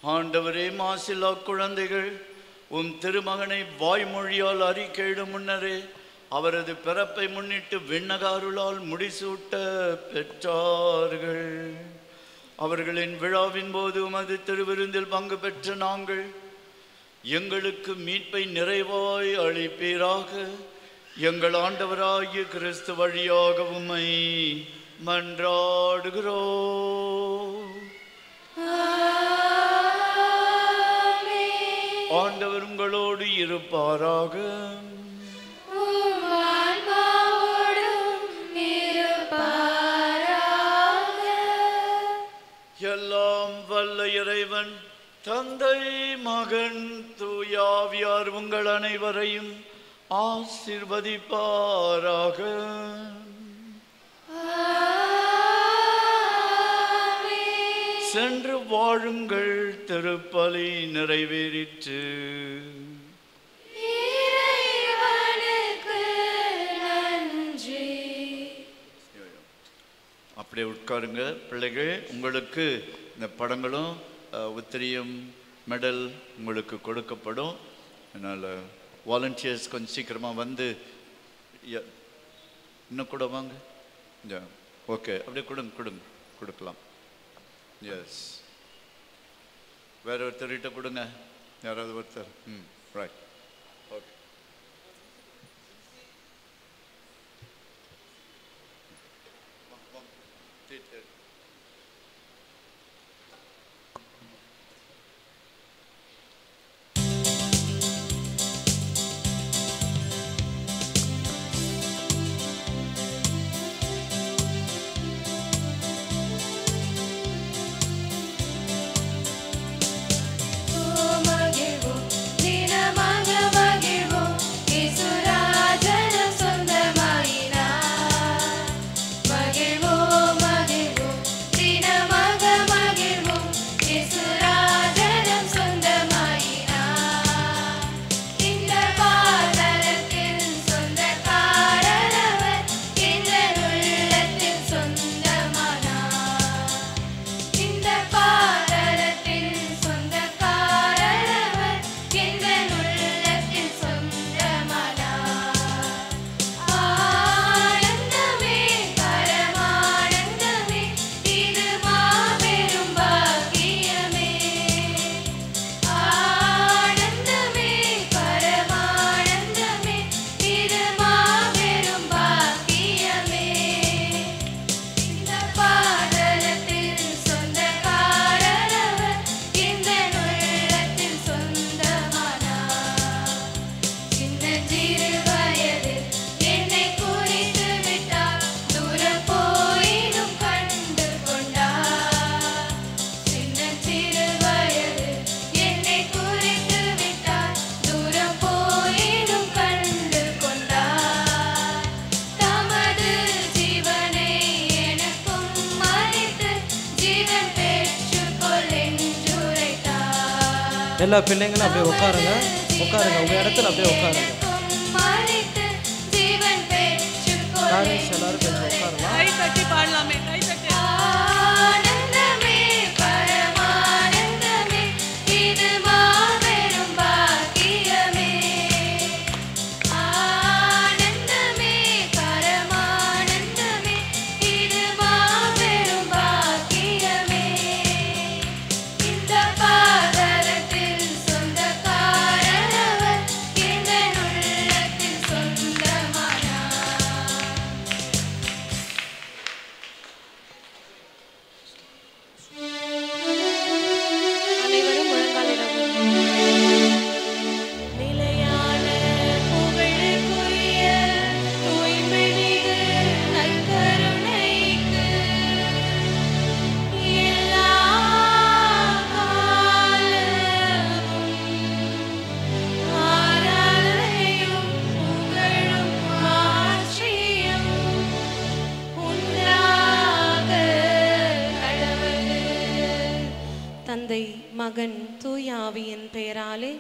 ஆண்டவரே, மாசில்லா குழந்தைகள் உம் திருமகனை வாய்மொழியால் அறிக்கையிடும் முன்னரே அவரது பிறப்பை முன்னிட்டு விண்ணகாருளால் முடிசூட்ட பெற்றார்கள். அவர்களின் விழாவின் போது உமது திருவிருந்தில் பங்கு பெற்ற நாங்கள் எங்களுக்கு மீட்பை நிறைவாய் அளிப்பீராக. எங்கள் ஆண்டவராகிய கிறிஸ்து வழியாக உம்மை மன்றாடுகிறோம். ஆண்டவர் உங்களோடு இருப்பாராக. எல்லாம் வல்ல இறைவன் தந்தை, மகன், தூயாவியார் உங்கள் அனைவரையும் ஆசீர்வதிப்பாராக. சென்று வாழுங்கள், திருப்பலி நிறைவேறிற்று. அப்படியே உட்காருங்க பிள்ளைகள். உங்களுக்கு இந்த படங்களும் உத்திரியம் மெடல் உங்களுக்கு கொடுக்கப்படும். அதனால் வாலண்டியர்ஸ் கொஞ்சம் சீக்கிரமாக வந்து இன்னும் கூட வாங்க. ஓகே, அப்படியே கொடுக்கலாம். எஸ், வேற ஒருத்தர்கிட்ட கொடுங்க, யாராவது ஒருத்தர். Right, okay. எல்லா பிள்ளைங்களும் அப்படியே உட்காருங்க. உங்க இடத்துல அப்படியே உட்காருங்க. எல்லாரும் கொஞ்சம் உட்காருங்க. கை தட்டி பாடலாமே, கை தட்டி. தந்தை, மகன், தூய ஆவியின் பெயராலே